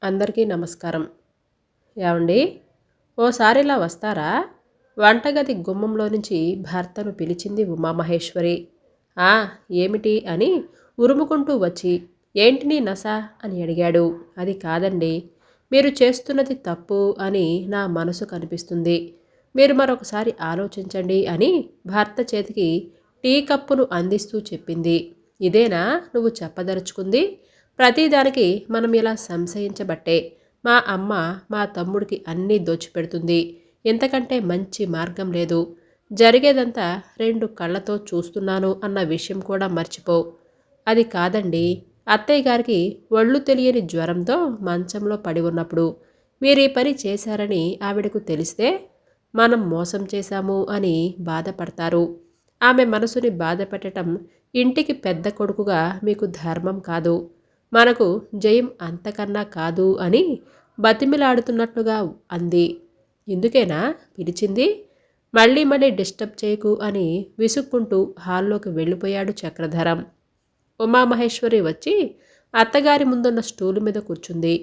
అందరికీ నమస్కారం. ఏవండి, ఓసారి ఇలా వస్తారా? వంటగది గుమ్మంలో నుంచి భర్తను పిలిచింది ఉమామహేశ్వరి. ఆ, ఏమిటి అని ఉరుముకుంటూ వచ్చి, ఏంటి నీ నస అని అడిగాడు. అది కాదండి, మీరు చేస్తున్నది తప్పు అని నా మనసు కనిపిస్తుంది. మీరు మరొకసారి ఆలోచించండి అని భర్త చేతికి టీ కప్పును అందిస్తూ చెప్పింది. ఇదేనా నువ్వు చెప్పదలుచుకుంది? ప్రతిదానికి మనం ఇలా సంశయించబట్టే మా అమ్మ మా తమ్ముడికి అన్నీ దోచిపెడుతుంది. ఇంతకంటే మంచి మార్గం లేదు. జరిగేదంతా రెండు కళ్ళతో చూస్తున్నాను అన్న విషయం కూడా మర్చిపో. అది కాదండి, అత్తయ్య గారికి ఒళ్ళు తెలియని జ్వరంతో మంచంలో పడి ఉన్నప్పుడు మీరు ఈ పని చేశారని ఆవిడకు తెలిస్తే మనం మోసం చేశాము అని బాధపడతారు. ఆమె మనసుని బాధ పెట్టడం ఇంటికి పెద్ద కొడుకుగా మీకు ధర్మం కాదు. మనకు జయం అంతకన్నా కాదు అని బతిమిలాడుతున్నట్లుగా అంది. ఇందుకేనా పిలిచింది? మళ్ళీ మళ్ళీ డిస్టర్బ్ చేయకు అని విసుక్కుంటూ హాల్లోకి వెళ్ళిపోయాడు చక్రధరం. ఉమామహేశ్వరి వచ్చి అత్తగారి ముందున్న స్టూలు మీద కూర్చుంది.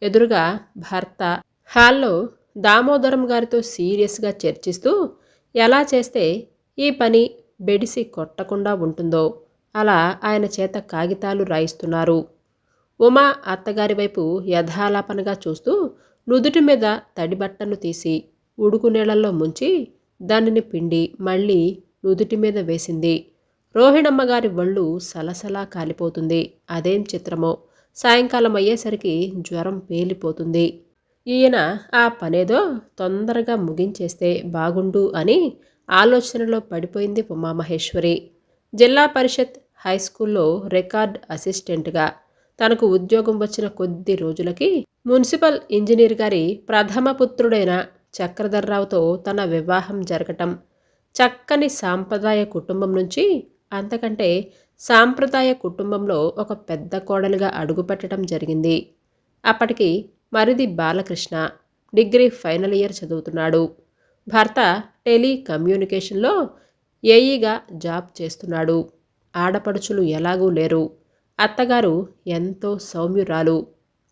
ఎదురుగా భర్త హాల్లో దామోదరం గారితో సీరియస్గా చర్చిస్తూ ఎలా చేస్తే ఈ పని బెడిసి కొట్టకుండా ఉంటుందో అలా ఆయన చేత కాగితాలు రాయిస్తున్నారు. ఉమా అత్తగారి వైపు యథాలాపనగా చూస్తూ నుదుటి మీద తడిబట్టను తీసి ఉడుకు నీళ్ళల్లో ముంచి దానిని పిండి మళ్ళీ నుదుటి మీద వేసింది. రోహిణమ్మగారి ఒళ్ళు సలసలా కాలిపోతుంది. అదేం చిత్రమో సాయంకాలం అయ్యేసరికి జ్వరం పేలిపోతుంది. ఈయన ఆ పనేదో తొందరగా ముగించేస్తే బాగుండు అని ఆలోచనలో పడిపోయింది ఉమామహేశ్వరి. జిల్లా పరిషత్ హైస్కూల్లో రికార్డ్ అసిస్టెంట్గా తనకు ఉద్యోగం వచ్చిన కొద్ది రోజులకి మున్సిపల్ ఇంజనీర్ గారి ప్రథమ పుత్రుడైన చక్రధర్రావుతో తన వివాహం జరగటం, చక్కని సాంప్రదాయ కుటుంబం నుంచి అంతకంటే సాంప్రదాయ కుటుంబంలో ఒక పెద్ద కోడలిగా అడుగుపెట్టడం జరిగింది. అప్పటికి మరిది బాలకృష్ణ డిగ్రీ ఫైనల్ ఇయర్ చదువుతున్నాడు. భర్త టెలికమ్యూనికేషన్లో ఏఈగా జాబ్ చేస్తున్నాడు. ఆడపడుచులు ఎలాగూ లేరు. అత్తగారు ఎంతో సౌమ్యురాలు.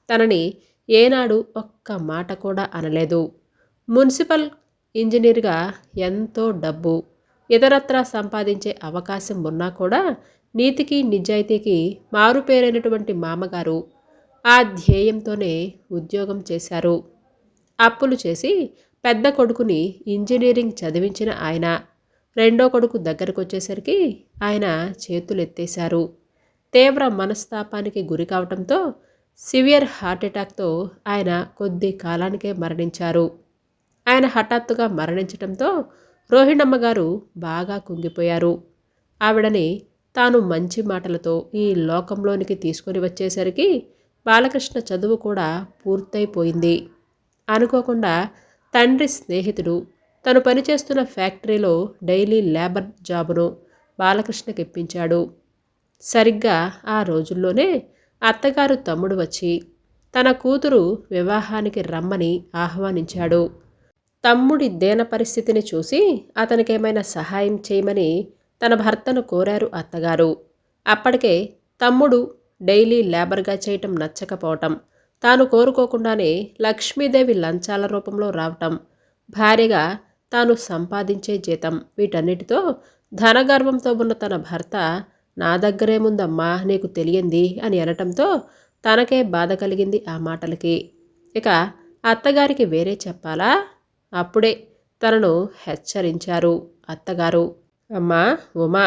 తనని ఏనాడు ఒక్క మాట కూడా అనలేదు. మున్సిపల్ ఇంజనీర్గా ఎంతో డబ్బు ఇతరత్రా సంపాదించే అవకాశం ఉన్నా కూడా నీతికి నిజాయితీకి మారుపేరైనటువంటి మామగారు ఆ ధ్యేయంతోనే ఉద్యోగం చేశారు. అప్పులు చేసి పెద్ద కొడుకుని ఇంజనీరింగ్ చదివించిన ఆయన రెండో కొడుకు దగ్గరకు వచ్చేసరికి ఆయన చేతులెత్తేశారు. తీవ్ర మనస్తాపానికి గురి కావటంతో సివియర్ హార్ట్అటాక్తో ఆయన కొద్ది కాలానికే మరణించారు. ఆయన హఠాత్తుగా మరణించటంతో రోహిణమ్మగారు బాగా కుంగిపోయారు. ఆవిడని తాను మంచి మాటలతో ఈ లోకంలోనికి తీసుకొని వచ్చేసరికి బాలకృష్ణ చదువు కూడా పూర్తయిపోయింది. అనుకోకుండా తండ్రి స్నేహితుడు తను పనిచేస్తున్న ఫ్యాక్టరీలో డైలీ లేబర్ జాబును బాలకృష్ణకి ఇప్పించాడు. సరిగ్గా ఆ రోజుల్లోనే అత్తగారు తమ్ముడు వచ్చి తన కూతురు వివాహానికి రమ్మని ఆహ్వానించాడు. తమ్ముడి దేన పరిస్థితిని చూసి అతనికేమైనా సహాయం చేయమని తన భర్తను కోరారు అత్తగారు. అప్పటికే తమ్ముడు డైలీ లేబర్గా చేయటం నచ్చకపోవటం, తాను కోరుకోకుండానే లక్ష్మీదేవి లంచాల రూపంలో రావటం, భార్యగా తాను సంపాదించే జీతం, వీటన్నిటితో ధనగర్వంతో ఉన్న తన భర్త నా దగ్గరేముందమ్మా నీకు తెలియంది అని అనటంతో తనకే బాధ కలిగింది ఆ మాటలకి. ఇక అత్తగారికి వేరే చెప్పాలా? అప్పుడే తనను హెచ్చరించారు అత్తగారు. అమ్మా ఉమా,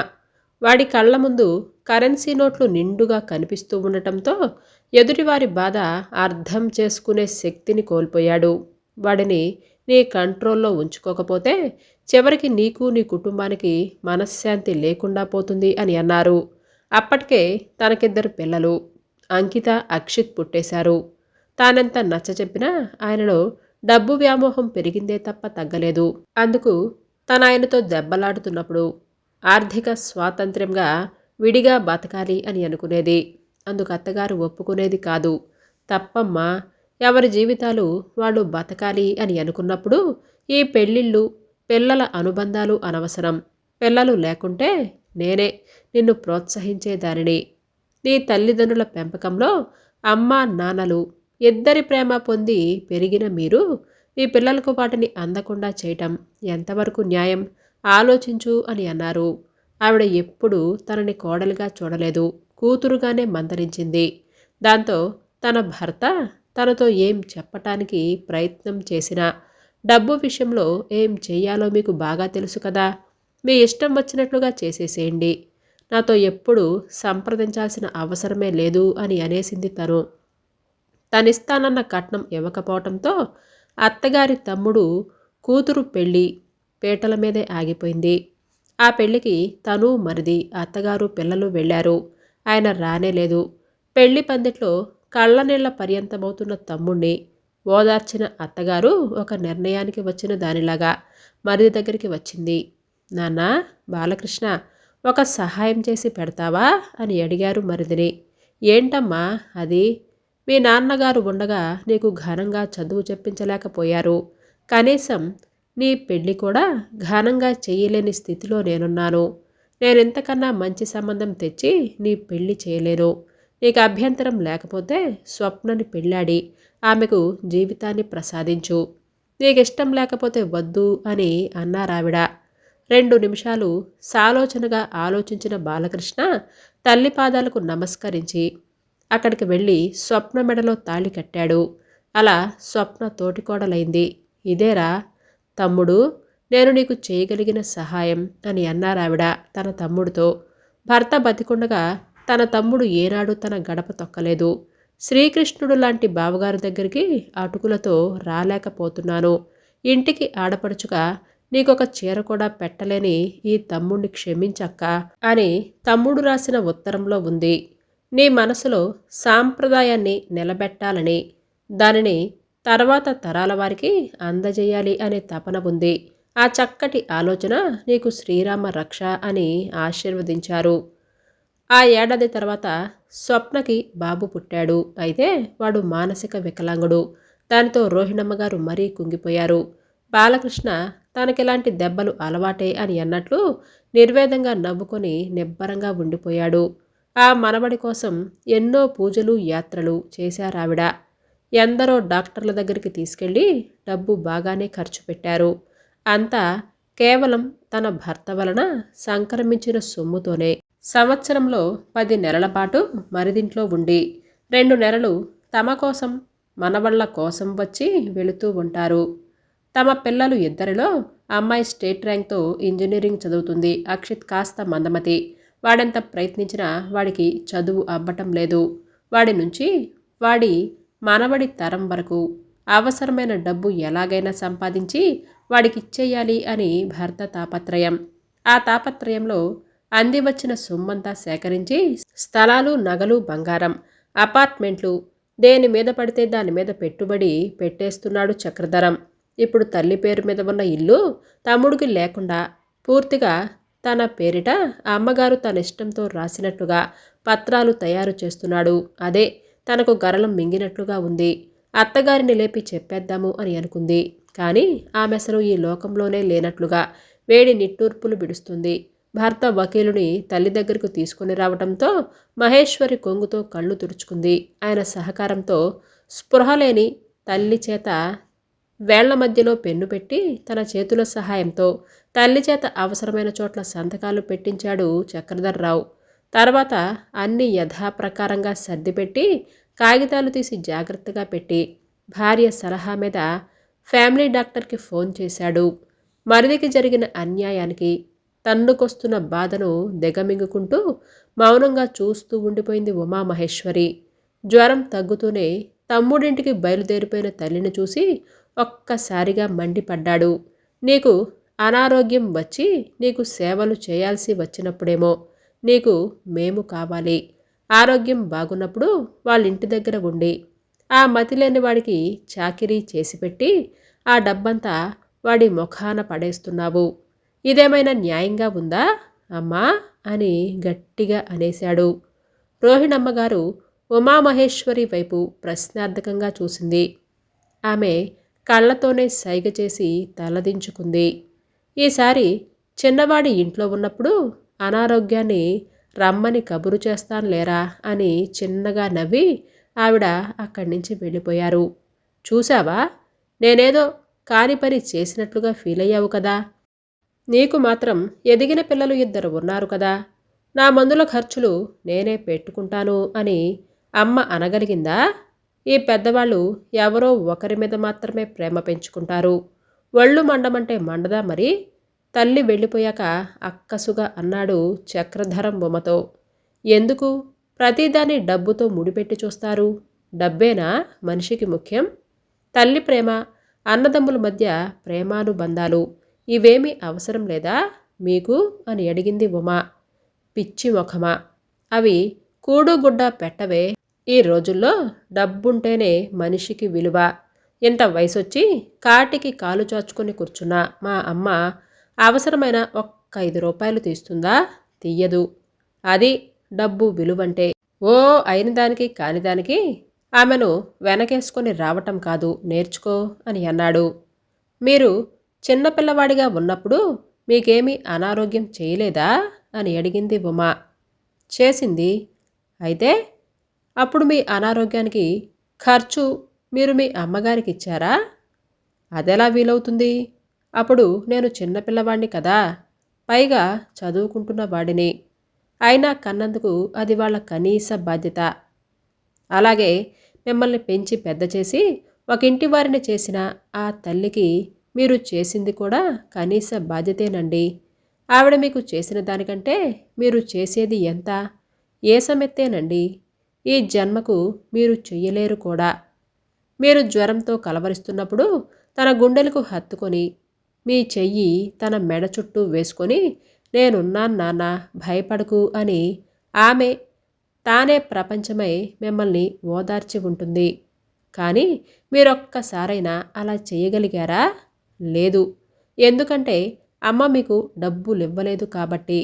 వాడి కళ్ళ ముందు కరెన్సీ నోట్లు నిండుగా కనిపిస్తూ ఉండటంతో ఎదుటివారి బాధ అర్థం చేసుకునే శక్తిని కోల్పోయాడు. వాడిని నీ కంట్రోల్లో ఉంచుకోకపోతే చివరికి నీకు నీ కుటుంబానికి మనశ్శాంతి లేకుండా పోతుంది అని అన్నారు. అప్పటికే తనకిద్దరు పిల్లలు అంకిత, అక్షిత్ పుట్టేశారు. తానెంత నచ్చచెప్పినా ఆయనలో డబ్బు వ్యామోహం పెరిగిందే తప్ప తగ్గలేదు. అందుకు తన ఆయనతో దెబ్బలాడుతున్నప్పుడు ఆర్థిక స్వాతంత్ర్యంగా విడిగా బతకాలి అని అనుకునేది. అందుకు అత్తగారు ఒప్పుకునేది కాదు. తప్పమ్మా, ఎవరి జీవితాలు వాళ్ళు బతకాలి అని అనుకున్నప్పుడు ఈ పెళ్ళిళ్ళు, పిల్లల అనుబంధాలు అనవసరం. పిల్లలు లేకుంటే నేనే నిన్ను ప్రోత్సహించేదానిని. నీ తల్లిదండ్రుల పెంపకంలో అమ్మా నాన్నలు ఇద్దరి ప్రేమ పొంది పెరిగిన మీరు మీ పిల్లలకు వాటిని అందకుండా చేయటం ఎంతవరకు న్యాయం ఆలోచించు అని అన్నారు. ఆవిడ ఎప్పుడూ తనని కోడలిగా చూడలేదు, కూతురుగానే మందలించింది. దాంతో తన భర్త తనతో ఏం చెప్పటానికి ప్రయత్నం చేసినా డబ్బు విషయంలో ఏం చెయ్యాలో మీకు బాగా తెలుసు కదా, మీ ఇష్టం వచ్చినట్లుగా చేసేసేయండి, నాతో ఎప్పుడు సంప్రదించాల్సిన అవసరమే లేదు అని అనేసింది తను. తనిస్తానన్న కట్నం ఇవ్వకపోవటంతో అత్తగారి తమ్ముడు కూతురు పెళ్ళి పీటల మీదే ఆగిపోయింది. ఆ పెళ్లికి తను మరిది అత్తగారు పిల్లలు వెళ్ళారు. ఆయన రానేలేదు. పెళ్లి పందిట్లో కళ్ళనీళ్ల పర్యంతమవుతున్న తమ్ముణ్ణి ఓదార్చిన అత్తగారు ఒక నిర్ణయానికి వచ్చిన దానిలాగా మరిది దగ్గరికి వచ్చింది. నాన్నా బాలకృష్ణ, ఒక సహాయం చేసి పెడతావా అని అడిగారు మరిదిని. ఏంటమ్మా అది? మీ నాన్నగారు ఉండగా నీకు ఘనంగా చదువు చెప్పించలేకపోయారు. కనీసం నీ పెళ్లి కూడా ఘనంగా చెయ్యలేని స్థితిలో నేనున్నాను. నేనింతకన్నా మంచి సంబంధం తెచ్చి నీ పెళ్లి చేయలేను. నీకు అభ్యంతరం లేకపోతే స్వప్నని పెళ్ళాడి ఆమెకు జీవితాన్ని ప్రసాదించు. నీకిష్టం లేకపోతే వద్దు అని అన్నారావిడ. 2 నిమిషాలు సాలోచనగా ఆలోచించిన బాలకృష్ణ తల్లి పాదాలకు నమస్కరించి అక్కడికి వెళ్ళి స్వప్న మెడలో తాళి కట్టాడు. అలా స్వప్న తోటికోడలైంది. ఇదేరా తమ్ముడు, నేను నీకు చేయగలిగిన సహాయం అని అన్నారావిడ తన తమ్ముడితో. భర్త బతికుండగా తన తమ్ముడు ఏనాడు తన గడప తొక్కలేదు. శ్రీకృష్ణుడు లాంటి బావగారి దగ్గరికి అటుకులతో రాలేకపోతున్నాను. ఇంటికి ఆడపడుచుగా నీకొక చీర కూడా పెట్టలేని ఈ తమ్ముణ్ణి క్షమించక్క అని తమ్ముడు రాసిన ఉత్తరంలో ఉంది. నీ మనసులో సాంప్రదాయాన్ని నిలబెట్టాలని, దానిని తర్వాత తరాల వారికి అందజేయాలి అనే తపన ఉంది. ఆ చక్కటి ఆలోచన నీకు శ్రీరామ రక్ష అని ఆశీర్వదించారు. ఆ ఏడాది తర్వాత స్వప్నకి బాబు పుట్టాడు. అయితే వాడు మానసిక వికలాంగుడు. దానితో రోహిణమ్మగారు మరీ కుంగిపోయారు. బాలకృష్ణ తనకిలాంటి దెబ్బలు అలవాటే అని అన్నట్లు నిర్వేదంగా నవ్వుకొని నిబ్బరంగా ఉండిపోయాడు. ఆ మనవడి కోసం ఎన్నో పూజలు యాత్రలు చేశారావిడ. ఎందరో డాక్టర్ల దగ్గరికి తీసుకెళ్ళి డబ్బు బాగానే ఖర్చు పెట్టారు. అంతా కేవలం తన భర్త వలన సంక్రమించిన సొమ్ముతోనే. సంవత్సరంలో 10 నెలల పాటు మరిదింట్లో ఉండి 2 నెలలు తమ కోసం మనవళ్ళ కోసం వచ్చి వెళుతూ ఉంటారు. తమ పిల్లలు ఇద్దరిలో అమ్మాయి స్టేట్ ర్యాంక్తో ఇంజనీరింగ్ చదువుతుంది. అక్షిత్ కాస్త మందమతి. వాడెంత ప్రయత్నించినా వాడికి చదువు అబ్బటం లేదు. వాడి నుంచి వాడి మనవడి తరం వరకు అవసరమైన డబ్బు ఎలాగైనా సంపాదించి వాడికిచ్చేయాలి అని భర్త తాపత్రయం. ఆ తాపత్రయంలో అందివచ్చిన సొమ్మంతా సేకరించి స్థలాలు, నగలు, బంగారం, అపార్ట్మెంట్లు దేని మీద పడితే దాని మీద పెట్టుబడి పెట్టేస్తున్నాడు చక్రధరం. ఇప్పుడు తల్లి పేరు మీద ఉన్న ఇల్లు తమ్ముడికి లేకుండా పూర్తిగా తన పేరిట అమ్మగారు తన ఇష్టంతో రాసినట్లుగా పత్రాలు తయారు చేస్తున్నాడు. అదే తనకు గరళం మింగినట్లుగా ఉంది. అత్తగారిని లేపి చెప్పేద్దాము అని అనుకుంది. కానీ ఆమె అసలు ఈ లోకంలోనే లేనట్లుగా వేడి నిట్టూర్పులు విడుస్తుంది. భర్త వకీలుని తల్లి దగ్గరకు తీసుకుని రావడంతో మహేశ్వరి కొంగుతో కళ్ళు తుడుచుకుంది. ఆయన సహకారంతో స్పృహ లేని తల్లి చేత వేళ్ల మధ్యలో పెన్ను పెట్టి తన చేతుల సహాయంతో తల్లి చేత అవసరమైన చోట్ల సంతకాలు పెట్టించాడు చక్రధర్రావు. తర్వాత అన్ని యథాప్రకారంగా సర్దిపెట్టి కాగితాలు తీసి జాగ్రత్తగా పెట్టి భార్య సలహా మీద ఫ్యామిలీ డాక్టర్కి ఫోన్ చేశాడు. మరిదికి జరిగిన అన్యాయానికి తన్నుకొస్తున్న బాధను దిగమింగుకుంటూ మౌనంగా చూస్తూ ఉండిపోయింది ఉమామహేశ్వరి. జ్వరం తగ్గుతూనే తమ్ముడింటికి బయలుదేరిపోయిన తల్లిని చూసి ఒక్కసారిగా మండిపడ్డాడు. నీకు అనారోగ్యం వచ్చి నీకు సేవలు చేయాల్సి వచ్చినప్పుడేమో నీకు మేము కావాలి. ఆరోగ్యం బాగున్నప్పుడు వాళ్ళింటి దగ్గర ఉండి ఆ మతిలేని వాడికి చాకిరీ చేసిపెట్టి ఆ డబ్బంతా వాడి ముఖాన పడేస్తున్నావు. ఇదేమైనా న్యాయంగా ఉందా అమ్మా అని గట్టిగా అనేశాడు. రోహిణమ్మగారు ఉమామహేశ్వరి వైపు ప్రశ్నార్థకంగా చూసింది. ఆమె కళ్ళతోనే సైగ చేసి తలదించుకుంది. ఈసారి చిన్నవాడి ఇంట్లో ఉన్నప్పుడు అనారోగ్యాన్ని రమ్మని కబురు చేస్తాను లేరా అని చిన్నగా నవ్వి ఆవిడ అక్కడి నుంచి వెళ్ళిపోయారు. చూశావా, నేనేదో కాని పని చేసినట్లుగా ఫీల్ అయ్యావు కదా. నీకు మాత్రం ఎదిగిన పిల్లలు ఇద్దరు ఉన్నారు కదా, నా మందుల ఖర్చులు నేనే పెట్టుకుంటాను అని అమ్మ అనగలిగిందా? ఈ పెద్దవాళ్ళు ఎవరో ఒకరి మీద మాత్రమే ప్రేమ పెంచుకుంటారు. ఒళ్ళు మండమంటే మండదా మరి? తల్లి వెళ్ళిపోయాక అక్కసుగా అన్నాడు చక్రధరం బొమ్మతో. ఎందుకు ప్రతిదాన్ని డబ్బుతో ముడిపెట్టి చూస్తారు? డబ్బేనా మనిషికి ముఖ్యం? తల్లి ప్రేమ, అన్నదమ్ముల మధ్య ప్రేమానుబంధాలు ఇవేమీ అవసరం లేదా మీకు అని అడిగింది ఉమ. పిచ్చి ముఖమా, అవి కూడుగుడ్డ పెట్టవే. ఈ రోజుల్లో డబ్బుంటేనే మనిషికి విలువ. ఇంత వయసొచ్చి కాటికి కాలు చాచుకొని కూర్చున్న మా అమ్మ అవసరమైన ఒక్క 5 రూపాయలు తీస్తుందా? తీయదు. అది డబ్బు విలువంటే. ఓ అయిన దానికి కాని దానికి ఆమెను వెనకేసుకొని రావటం కాదు, నేర్చుకో అని అన్నాడు. మీరు చిన్నపిల్లవాడిగా ఉన్నప్పుడు మీకేమీ అనారోగ్యం చేయలేదా అని అడిగింది ఉమ. చేసింది. అయితే అప్పుడు మీ అనారోగ్యానికి ఖర్చు మీరు మీ అమ్మగారికి ఇచ్చారా? అదెలా వీలవుతుంది? అప్పుడు నేను చిన్నపిల్లవాడిని కదా, పైగా చదువుకుంటున్న వాడిని. అయినా కన్నందుకు అది వాళ్ళ కనీస బాధ్యత. అలాగే మిమ్మల్ని పెంచి పెద్ద చేసి ఒక ఇంటి వారిని చేసిన ఆ తల్లికి మీరు చేసింది కూడా కనీస బాధ్యతేనండి. ఆవిడ మీకు చేసిన దానికంటే మీరు చేసేది ఎంత? ఏసమెత్తేనండి. ఈ జన్మకు మీరు చెయ్యలేరు కూడా. మీరు జ్వరంతో కలవరిస్తున్నప్పుడు తన గుండెలకు హత్తుకొని మీ చెయ్యి తన మెడ చుట్టూ వేసుకొని నేనున్నాను నాన్న, భయపడకు అని ఆమె తానే ప్రపంచమై మిమ్మల్ని ఓదార్చి ఉంటుంది. కానీ మీరొక్కసారైనా అలా చేయగలిగారా? లేదు. ఎందుకంటే అమ్మ మీకు డబ్బులివ్వలేదు కాబట్టి.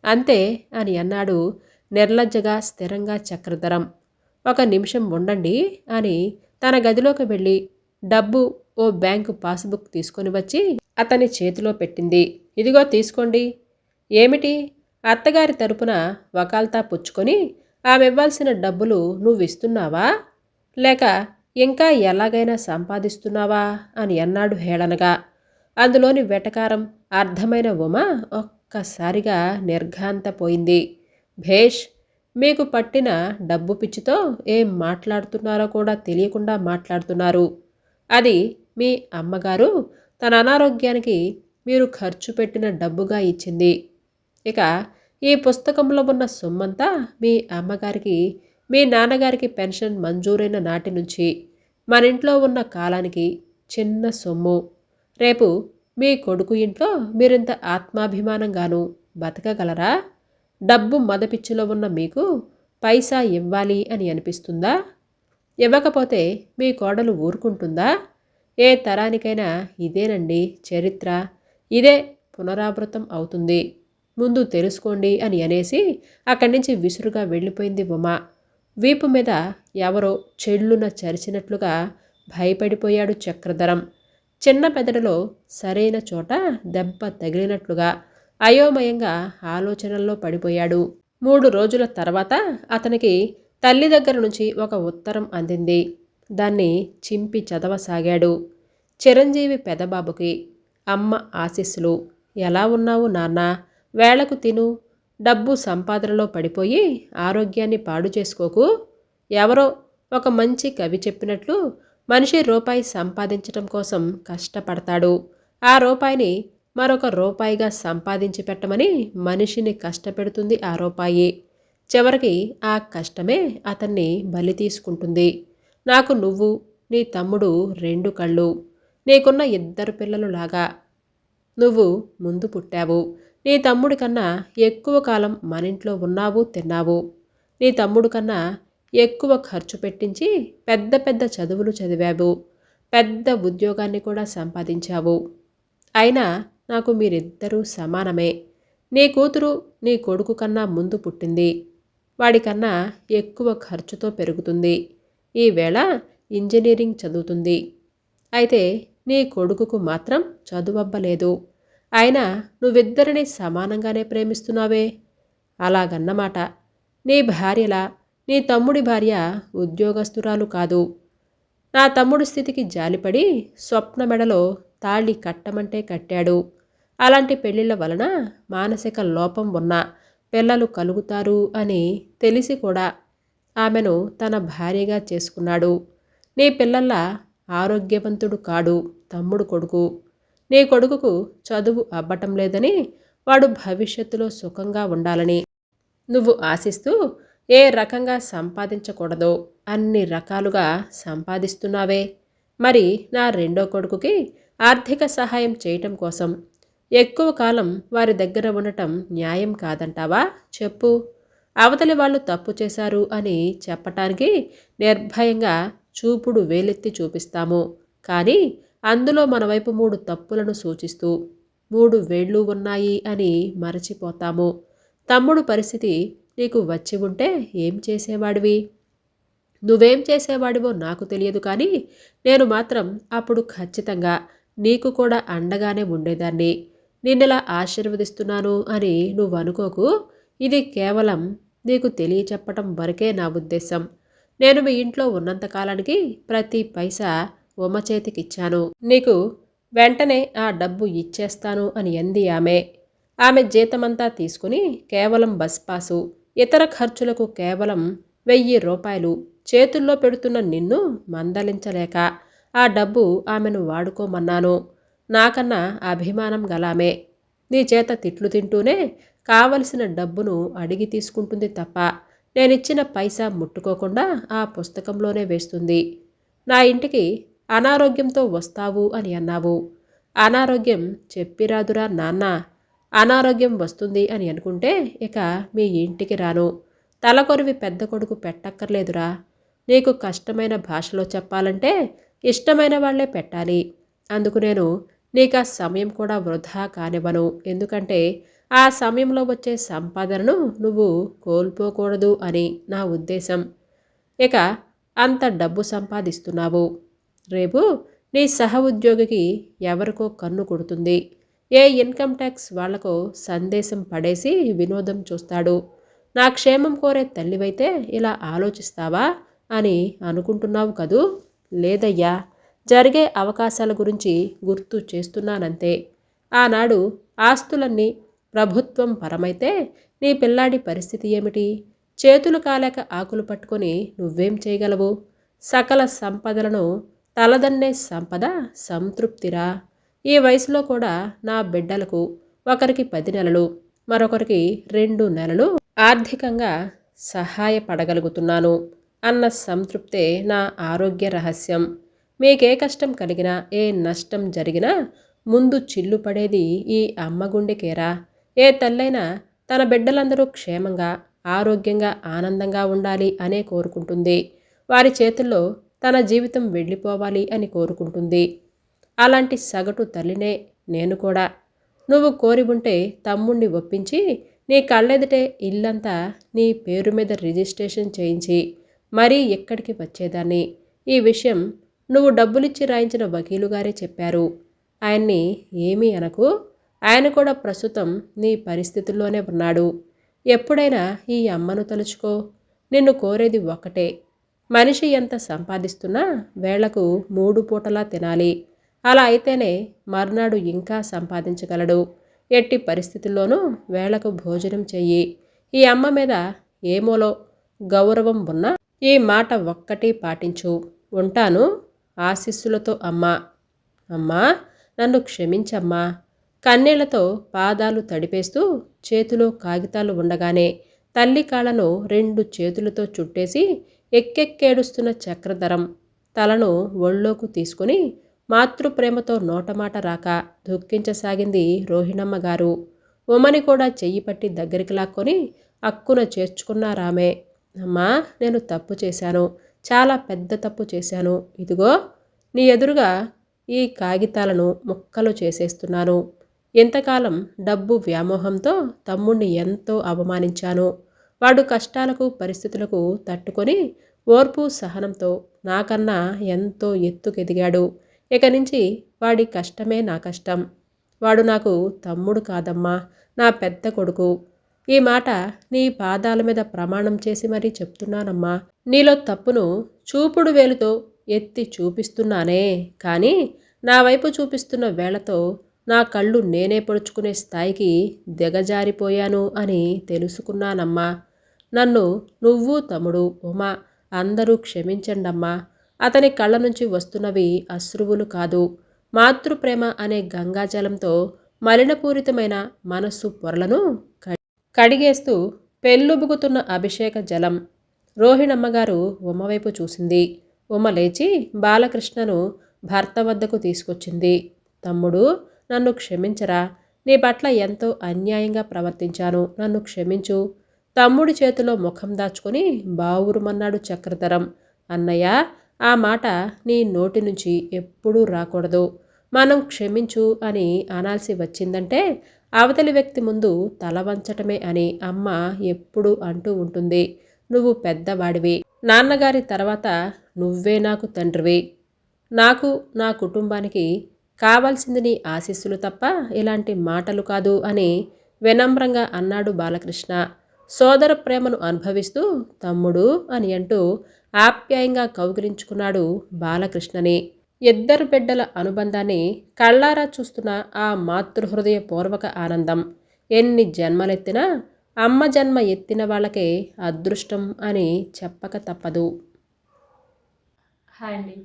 అంతే అని అన్నాడు నిర్లజ్జగా స్థిరంగా చక్రధరం. ఒక నిమిషం ఉండండి అని తన గదిలోకి వెళ్ళి డబ్బు ఓ బ్యాంకు పాస్బుక్ తీసుకొని వచ్చి అతని చేతిలో పెట్టింది. ఇదిగో తీసుకోండి. ఏమిటి? అత్తగారి తరపున వకాల్తా పుచ్చుకొని ఆమెవ్వాల్సిన డబ్బులు నువ్విస్తున్నావా? లేక ఇంకా ఎలాగైనా సంపాదిస్తున్నావా అని అన్నాడు హేళనగా. అందులోని వెటకారం అర్థమైన ఉమ ఒక్కసారిగా నిర్ఘాంతపోయింది. భేష్, మీకు పట్టిన డబ్బు పిచ్చితో ఏం మాట్లాడుతున్నారో కూడా తెలియకుండా మాట్లాడుతున్నారు. అది మీ అమ్మగారు తన అనారోగ్యానికి మీరు ఖర్చు పెట్టిన డబ్బుగా ఇచ్చింది. ఇక ఈ పుస్తకంలో ఉన్న సొమ్మంతా మీ అమ్మగారికి మీ నాన్నగారికి పెన్షన్ మంజూరైన నాటి నుంచి మన ఇంట్లో ఉన్న కాలానికి చిన్న సొమ్ము. రేపు మీ కొడుకు ఇంట్లో మీరింత ఆత్మాభిమానంగాను బతకగలరా? డబ్బు మదపిచ్చిలో ఉన్న మీకు పైసా ఇవ్వాలి అని అనిపిస్తుందా? ఇవ్వకపోతే మీ కోడలు ఊరుకుంటుందా? ఏ తరానికైనా ఇదేనండి చరిత్ర. ఇదే పునరావృతం అవుతుంది. ముందు తెలుసుకోండి అని అనేసి అక్కడి నుంచి విసురుగా వెళ్ళిపోయింది ఉమ. వీపు మీద ఎవరో చెళ్ళున చరిచినట్లుగా భయపడిపోయాడు చక్రధరం. చిన్న పెదడులో సరైన చోట దెబ్బ తగిలినట్లుగా అయోమయంగా ఆలోచనల్లో పడిపోయాడు. 3 రోజుల తర్వాత అతనికి తల్లి దగ్గర నుంచి ఒక ఉత్తరం అందింది. దాన్ని చింపి చదవసాగాడు. చిరంజీవి పెదబాబుకి అమ్మ ఆశీస్సులు. ఎలా ఉన్నావు నాన్న? వేళకు తిను. డబ్బు సంపాదనలో పడిపోయి ఆరోగ్యాన్ని పాడు చేసుకోకు. ఎవరో ఒక మంచి కవి చెప్పినట్లు మనిషి రూపాయి సంపాదించటం కోసం కష్టపడతాడు. ఆ రూపాయిని మరొక రూపాయిగా సంపాదించి పెట్టమని మనిషిని కష్టపెడుతుంది ఆ రూపాయి. చివరికి ఆ కష్టమే అతన్ని బలి తీసుకుంటుంది. నాకు నువ్వు, నీ తమ్ముడు 2 కళ్ళు. నీకున్న 2 పిల్లలు లాగా. నువ్వు ముందు పుట్టావు. నీ తమ్ముడి కన్నా ఎక్కువ కాలం మనింట్లో ఉన్నావు, తిన్నావు. నీ తమ్ముడు కన్నా ఎక్కువ ఖర్చు పెట్టించి పెద్ద పెద్ద చదువులు చదివావు. పెద్ద ఉద్యోగాన్ని కూడా సంపాదించావు. అయినా నాకు మీరిద్దరూ సమానమే. నీ కూతురు నీ కొడుకు కన్నా ముందు పుట్టింది. వాడికన్నా ఎక్కువ ఖర్చుతో పెరుగుతుంది. ఈవేళ ఇంజనీరింగ్ చదువుతుంది. అయితే నీ కొడుకుకు మాత్రం చదువబ్బలేదు. అయినా నువ్విద్దరిని సమానంగానే ప్రేమిస్తున్నావే. అలాగన్నమాట. నీ భార్యలా నీ తమ్ముడి భార్య ఉద్యోగస్తురాలు కాదు. నా తమ్ముడి స్థితికి జాలిపడి స్వప్న మెడలో తాళి కట్టమంటే కట్టాడు. అలాంటి పెళ్లిళ్ళ వలన మానసిక లోపం ఉన్న పిల్లలు కలుగుతారు అని తెలిసి కూడా ఆమెను తన భార్యగా చేసుకున్నాడు. నీ పిల్లల్లా ఆరోగ్యవంతుడు కాడు తమ్ముడు కొడుకు. నీ కొడుకుకు చదువు అబ్బటం లేదని, వాడు భవిష్యత్తులో సుఖంగా ఉండాలని నువ్వు ఆశిస్తూ ఏ రకంగా సంపాదించకూడదో అన్ని రకాలుగా సంపాదిస్తున్నావే. మరి నా రెండో కొడుకుకి ఆర్థిక సహాయం చేయటం కోసం ఎక్కువ కాలం వారి దగ్గర ఉండటం న్యాయం కాదంటావా చెప్పు. అవతలి వాళ్ళు తప్పు చేశారు అని చెప్పటానికి నిర్భయంగా చూపుడు వేలెత్తి చూపిస్తాము. కానీ అందులో మన వైపు 3 తప్పులను సూచిస్తూ 3 వేళ్ళు ఉన్నాయి అని మరచిపోతాము. తమ్ముడు పరిస్థితి నీకు వచ్చి ఉంటే ఏం చేసేవాడివి? నువ్వేం చేసేవాడివో నాకు తెలియదు, కానీ నేను మాత్రం అప్పుడు ఖచ్చితంగా నీకు కూడా అండగానే ఉండేదాన్ని. నిన్నెలా ఆశీర్వదిస్తున్నాను అని నువ్వు అనుకోకు. ఇది కేవలం నీకు తెలియచెప్పటం వరకే నా ఉద్దేశం. నేను మీ ఇంట్లో ఉన్నంత కాలానికి ప్రతి పైసా ఉమ చేతికిచ్చాను. నీకు వెంటనే ఆ డబ్బు ఇచ్చేస్తాను అని అంది ఆమె. ఆమె జీతమంతా తీసుకుని కేవలం బస్ పాసు, ఇతర ఖర్చులకు కేవలం 1000 రూపాయలు చేతుల్లో పెడుతున్న నిన్ను మందలించలేక ఆ డబ్బు ఆమెను వాడుకోమన్నాను. నాకన్నా అభిమానం గలామే నీ చేత తిట్లు తింటూనే కావలసిన డబ్బును అడిగి తీసుకుంటుంది తప్ప నేనిచ్చిన పైసా ముట్టుకోకుండా ఆ పుస్తకంలోనే వేస్తుంది. నా ఇంటికి అనారోగ్యంతో వస్తావు అని అన్నావు. అనారోగ్యం చెప్పిరాదురా నాన్న. అనారోగ్యం వస్తుంది అని అనుకుంటే ఇక మీ ఇంటికి రాను. తలకొరివి పెద్ద కొడుకు పెట్టక్కర్లేదురా. నీకు కష్టమైన భాషలో చెప్పాలంటే ఇష్టమైన వాళ్లే పెట్టాలి. అందుకు నేను నీకు ఆ సమయం కూడా వృధా కానివ్వను. ఎందుకంటే ఆ సమయంలో వచ్చే సంపాదనను నువ్వు కోల్పోకూడదు అని నా ఉద్దేశం. ఇక అంత డబ్బు సంపాదిస్తున్నావు, రేపు నీ సహ ఉద్యోగికి ఎవరికో కన్ను కొడుతుంది. ఏ ఇన్కమ్ ట్యాక్స్ వాళ్లకో సందేశం పడేసి వినోదం చూస్తాడు. నా క్షేమం కోరే తల్లివైతే ఇలా ఆలోచిస్తావా అని అనుకుంటున్నావు కదూ? లేదయ్యా, జరిగే అవకాశాల గురించి గుర్తు చేస్తున్నానంతే. ఆనాడు ఆస్తులన్నీ ప్రభుత్వం పరమైతే నీ పిల్లాడి పరిస్థితి ఏమిటి? చేతులు కాలేక ఆకులు పట్టుకొని నువ్వేం చేయగలవు? సకల సంపదలను తలదన్నే సంపద సంతృప్తిరా. ఈ వయసులో కూడా నా బిడ్డలకు ఒకరికి 10 నెలలు, మరొకరికి 2 నెలలు ఆర్థికంగా సహాయపడగలుగుతున్నాను అన్న సంతృప్తే నా ఆరోగ్య రహస్యం. మీకే కష్టం కలిగినా, ఏ నష్టం జరిగినా ముందు చిల్లు పడేది ఈ అమ్మ గుండెకేరా. ఏ తల్లైనా తన బిడ్డలందరూ క్షేమంగా, ఆరోగ్యంగా, ఆనందంగా ఉండాలి అనే కోరుకుంటుంది. వారి చేతుల్లో తన జీవితం వెళ్ళిపోవాలి అని కోరుకుంటుంది. అలాంటి సగటు తల్లినే నేను కూడా. నువ్వు కోరి ఉంటే తమ్ముణ్ణి ఒప్పించి నీ కళ్ళెదుటే ఇల్లంతా నీ పేరు మీద రిజిస్ట్రేషన్ చేయించి మరీ ఎక్కడికి వచ్చేదాన్ని. ఈ విషయం నువ్వు డబ్బులిచ్చి రాయించిన వకీలు గారే చెప్పారు. ఆయన్ని ఏమీ అనకు. ఆయన కూడా ప్రస్తుతం నీ పరిస్థితుల్లోనే ఉన్నాడు. ఎప్పుడైనా ఈ అమ్మను తలుచుకో. నిన్ను కోరేది ఒక్కటే, మనిషి ఎంత సంపాదిస్తున్నా వేళకు 3 పూటలా తినాలి. అలా అయితేనే మర్నాడు ఇంకా సంపాదించగలడు. ఎట్టి పరిస్థితుల్లోనూ వేళకు భోజనం చెయ్యి. ఈ అమ్మ మీద ఏమోలో గౌరవం ఉన్నా ఈ మాట ఒక్కటి పాటించు. ఉంటాను. ఆశీస్సులతో అమ్మ. అమ్మా, నన్ను క్షమించమ్మా. కన్నీళ్లతో పాదాలు తడిపేస్తూ చేతిలో కాగితాలు ఉండగానే తల్లి కాళ్ళను 2 చేతులతో చుట్టేసి ఎక్కెక్కేడుస్తున్న చక్రధరం తలను ఒళ్ళోకి తీసుకుని మాతృప్రేమతో నోటమాట రాక దుఃఖించసాగింది రోహిణమ్మ గారు. ఉమని కూడా చెయ్యి పట్టి దగ్గరికి లాక్కొని అక్కున చేర్చుకున్నారామే. అమ్మా, నేను తప్పు చేశాను, చాలా పెద్ద తప్పు చేశాను. ఇదిగో నీ ఎదురుగా ఈ కాగితాలను ముక్కలు చేసేస్తున్నాను. ఇంతకాలం డబ్బు వ్యామోహంతో తమ్ముణ్ణి ఎంతో అవమానించాను. వాడు కష్టాలకు పరిస్థితులకు తట్టుకొని ఓర్పు సహనంతో నాకన్నా ఎంతో ఎత్తుకెదిగాడు. ఇక నుంచి వాడి కష్టమే నా కష్టం. వాడు నాకు తమ్ముడు కాదమ్మా, నా పెద్ద కొడుకు. ఈ మాట నీ పాదాల మీద ప్రమాణం చేసి మరీ చెప్తున్నానమ్మా. నీలో తప్పును చూపుడు వేలుతో ఎత్తి చూపిస్తున్నానే కానీ నా వైపు చూపిస్తున్న వేళతో నా కళ్ళు నేనే పొడుచుకునే స్థాయికి దిగజారిపోయాను అని తెలుసుకున్నానమ్మా. నన్ను నువ్వు తమ్ముడు ఉమా అందరూ క్షమించండమ్మా. అతని కళ్ళ నుంచి వస్తున్నవి అశ్రువులు కాదు, మాతృప్రేమ అనే గంగాజలంతో మలినపూరితమైన మనస్సు పొరలను కడిగేస్తూ పెళ్ళుబుకుతున్న అభిషేక జలం. రోహిణమ్మగారు ఉమ్మవైపు చూసింది. ఉమ్మ లేచి బాలకృష్ణను భర్త వద్దకు తీసుకొచ్చింది. తమ్ముడు, నన్ను క్షమించరా, నీ పట్ల ఎంతో అన్యాయంగా ప్రవర్తించాను, నన్ను క్షమించు. తమ్ముడి చేతిలో ముఖం దాచుకొని బావురుమన్నాడు చక్రధరం. అన్నయ్య, ఆ మాట నీ నోటి నుంచి ఎప్పుడూ రాకూడదు. మనం క్షమించు అని అనాల్సి వచ్చిందంటే అవతలి వ్యక్తి ముందు తల వంచటమే అని అమ్మ ఎప్పుడూ అంటూ ఉంటుంది. నువ్వు పెద్దవాడివి, నాన్నగారి తర్వాత నువ్వే నాకు తండ్రివి. నాకు నా కుటుంబానికి కావాల్సింది నీ ఆశీస్సులు తప్ప ఇలాంటి మాటలు కాదు అని వినమ్రంగా అన్నాడు బాలకృష్ణ. సోదర ప్రేమను అనుభవిస్తూ తమ్ముడు అని అంటూ ఆప్యాయంగా కౌగిలించుకున్నాడు బాలకృష్ణని. ఇద్దరు బిడ్డల అనుబంధాన్ని కళ్ళారా చూస్తున్న ఆ మాతృహృదయపూర్వక ఆనందం ఎన్ని జన్మలెత్తినా అమ్మ జన్మ ఎత్తిన వాళ్ళకే అదృష్టం అని చెప్పక తప్పదు. హాయ్ అండి,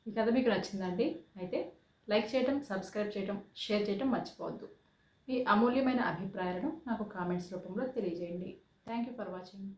ఈ కథ మీకు నచ్చిందండి? అయితే లైక్ చేయటం, సబ్స్క్రైబ్ చేయటం, షేర్ చేయటం మర్చిపోవద్దు. మీ అమూల్యమైన అభిప్రాయాలను నాకు కామెంట్స్ రూపంలో తెలియజేయండి. Thank you for watching.